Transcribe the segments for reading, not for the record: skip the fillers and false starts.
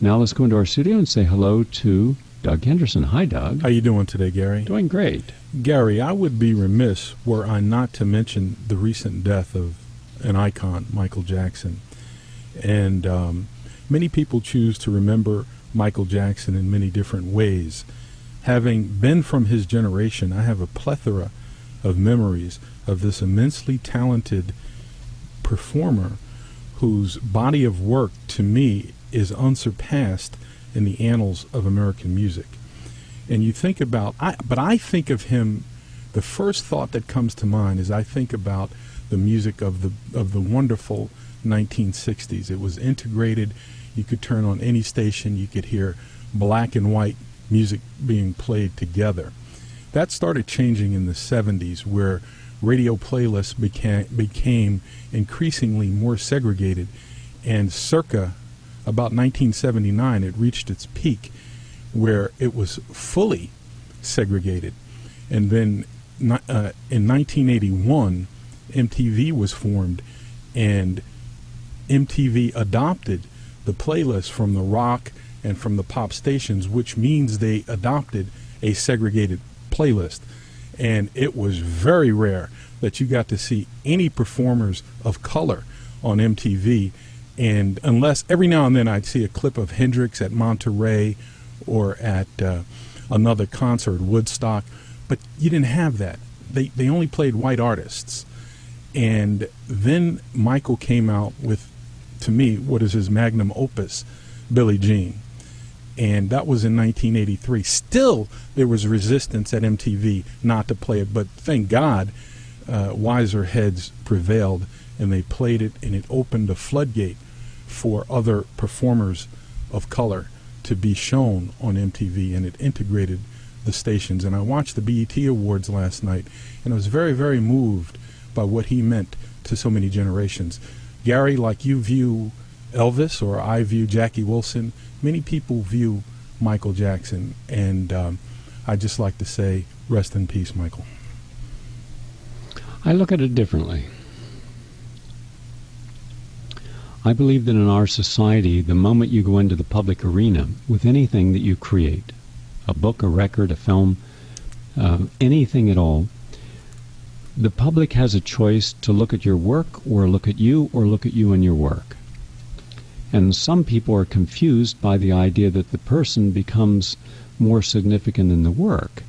Now let's go into our studio and say hello to Doug Henderson. Hi, Doug. How you doing today, Gary? Doing great. Gary, I would be remiss were I not to mention the recent death of an icon, Michael Jackson. And many people choose to remember Michael Jackson in many different ways. Having been from his generation, I have a plethora of memories of this immensely talented performer whose body of work, to me, is unsurpassed in the annals of American music. And you think about, but I think of him, the first thought that comes to mind is I think about the music of the wonderful 1960s. It was integrated. You could turn on any station, you could hear black and white music being played together. That started changing in the 70s, where radio playlists became increasingly more segregated, and circa about 1979 it reached its peak where it was fully segregated. And then in 1981 MTV was formed, and MTV adopted the playlist from the rock and from the pop stations, which means they adopted a segregated playlist. And it was very rare that you got to see any performers of color on MTV. And unless every now and then I'd see a clip of Hendrix at Monterey or at another concert, Woodstock, but you didn't have that. They only played white artists. And then Michael came out with, to me, what is his magnum opus, Billie Jean. And that was in 1983. Still, there was resistance at MTV not to play it, but thank God wiser heads prevailed, and they played it, and it opened a floodgate for other performers of color to be shown on MTV, and it integrated the stations. And I watched the BET Awards last night, and I was very, very moved by what he meant to so many generations. Gary, like you view Elvis, or I view Jackie Wilson, many people view Michael Jackson, and I just like to say, rest in peace, Michael. I look at it differently. I believe that in our society, the moment you go into the public arena with anything that you create, a book, a record, a film, anything at all, the public has a choice to look at your work or look at you and your work. And some people are confused by the idea that the person becomes more significant than the work.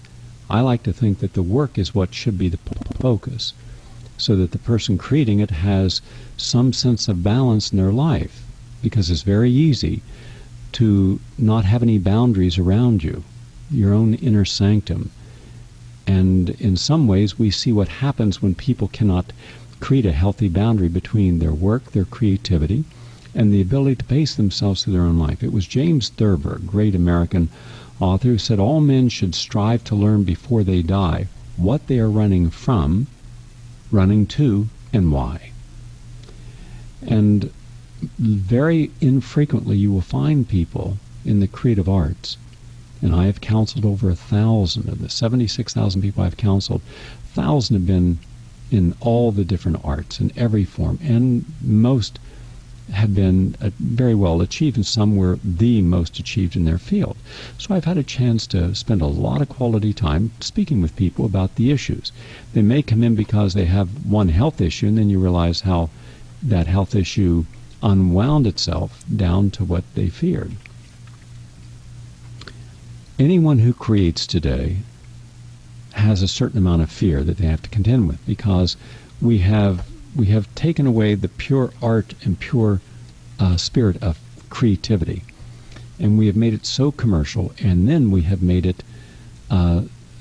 I like to think that the work is what should be the focus, so that the person creating it has some sense of balance in their life, because it's very easy to not have any boundaries around you, your own inner sanctum. And in some ways we see what happens when people cannot create a healthy boundary between their work, their creativity, and the ability to pace themselves through their own life. It was James Thurber, great American author, who said all men should strive to learn before they die what they are running from, running to, and why. And very infrequently you will find people in the creative arts, and I have counseled over 1,000 of the 76,000 people I've counseled. 1,000 have been in all the different arts in every form, and most have been very well achieved, and some were the most achieved in their field. So I've had a chance to spend a lot of quality time speaking with people about the issues. They may come in because they have one health issue, and then you realize how that health issue unwound itself down to what they feared. Anyone who creates today has a certain amount of fear that they have to contend with, because we have taken away the pure art and pure spirit of creativity, and we have made it so commercial, and then we have made it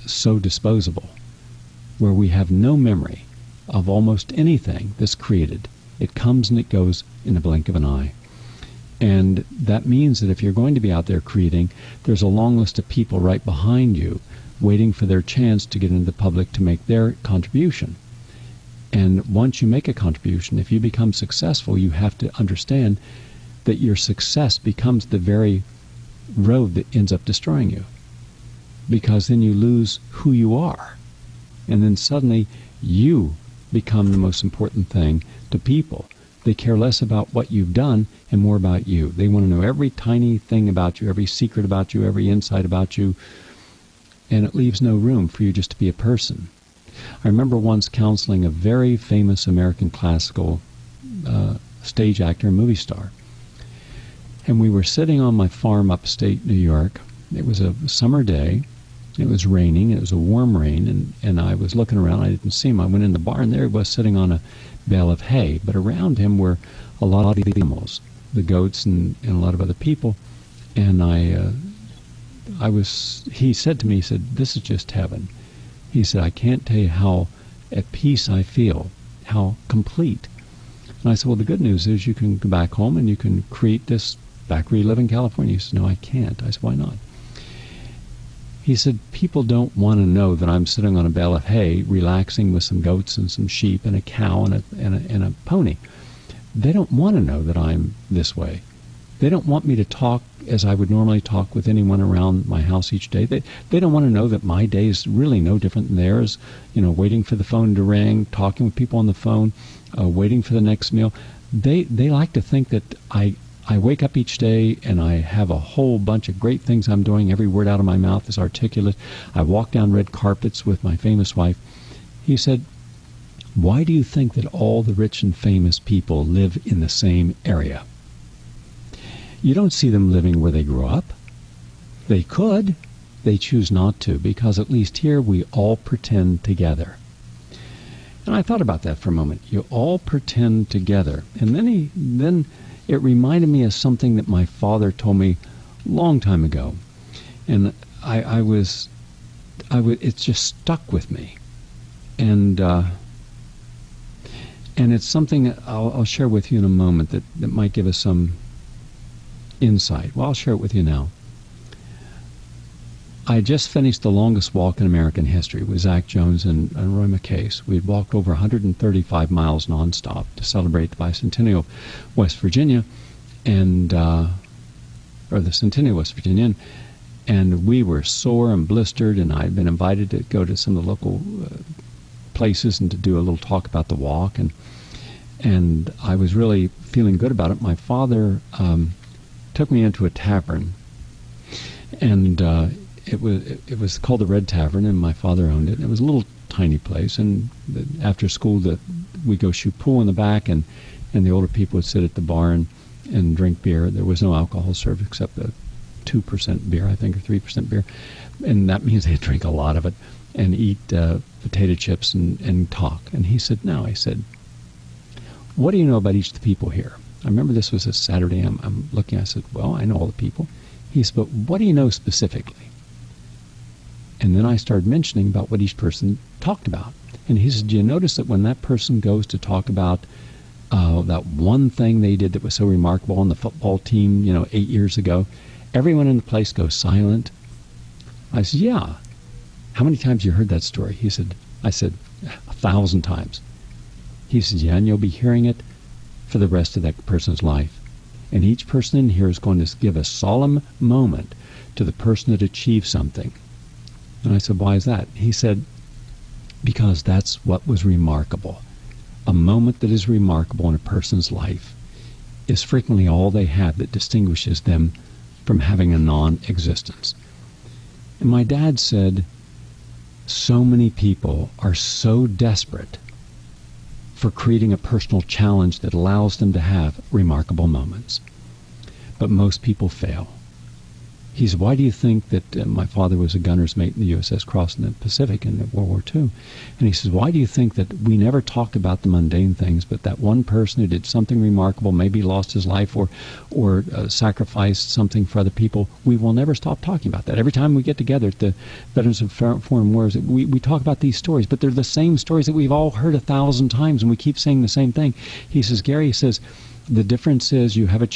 so disposable, where we have no memory of almost anything that's created. It comes and it goes in a blink of an eye. And that means that if you're going to be out there creating, there's a long list of people right behind you waiting for their chance to get into the public to make their contribution. And once you make a contribution, if you become successful, you have to understand that your success becomes the very road that ends up destroying you, because then you lose who you are, and then suddenly you become the most important thing to people. They care less about what you've done and more about you. They want to know every tiny thing about you, every secret about you, every insight about you, and it leaves no room for you just to be a person. I remember once counseling a very famous American classical stage actor and movie star. And we were sitting on my farm upstate New York. It was a summer day. It was raining. It was a warm rain, and I was looking around. I didn't see him. I went in the bar, and there he was sitting on a bale of hay. But around him were a lot of animals, the goats and a lot of other people. And he said to me, he said, "This is just heaven." He said, "I can't tell you how at peace I feel, how complete." And I said, "Well, the good news is you can go back home and you can create this back where you live in California." He said, "No, I can't." I said, "Why not?" He said, "People don't want to know that I'm sitting on a bale of hay, relaxing with some goats and some sheep and a cow and a pony. They don't want to know that I'm this way. They don't want me to talk as I would normally talk with anyone around my house each day. They don't want to know that my day is really no different than theirs, waiting for the phone to ring, talking with people on the phone, waiting for the next meal. They like to think that I wake up each day and I have a whole bunch of great things I'm doing. Every word out of my mouth is articulate. I walk down red carpets with my famous wife." He said, "Why do you think that all the rich and famous people live in the same area? You don't see them living where they grew up. They could. They choose not to, because at least here we all pretend together." And I thought about that for a moment. You all pretend together. And then it reminded me of something that my father told me a long time ago. And it just stuck with me. And it's something I'll share with you in a moment that might give us some insight. Well, I'll share it with you now. I just finished the longest walk in American history with Zach Jones and Roy McCase. We had walked over 135 miles nonstop to celebrate the bicentennial of West Virginia, or the centennial of West Virginia, and we were sore and blistered, and I had been invited to go to some of the local places and to do a little talk about the walk, and I was really feeling good about it. My father took me into a tavern, and it was called the Red Tavern, and my father owned it. It was a little tiny place, and after school we'd go shoot pool in the back, and the older people would sit at the bar and drink beer. There was no alcohol served except the 2% beer, I think, or 3% beer, and that means they'd drink a lot of it and eat potato chips and talk. And he said, "No," I said, "What do you know about each of the people here?" I remember this was a Saturday. I'm looking. I said, "Well, I know all the people." He said, "But what do you know specifically?" And then I started mentioning about what each person talked about. And he said, "Do you notice that when that person goes to talk about that one thing they did that was so remarkable on the football team, 8 years ago, everyone in the place goes silent?" I said, "Yeah." "How many times you heard that story?" I said, 1,000 times. He said, "Yeah, and you'll be hearing it for the rest of that person's life. And each person in here is going to give a solemn moment to the person that achieved something." And I said, "Why is that?" He said, "Because that's what was remarkable. A moment that is remarkable in a person's life is frequently all they have that distinguishes them from having a non-existence." And my dad said, so many people are so desperate for creating a personal challenge that allows them to have remarkable moments. But most people fail. He said, "Why do you think that my father was a gunner's mate in the USS Cross in the Pacific in World War II? And he says, "Why do you think that we never talk about the mundane things, but that one person who did something remarkable, maybe lost his life or sacrificed something for other people, we will never stop talking about that. Every time we get together at the Veterans of Foreign Wars, we talk about these stories, but they're the same stories that we've all heard 1,000 times, and we keep saying the same thing." He says, "Gary," he says, "the difference is you have a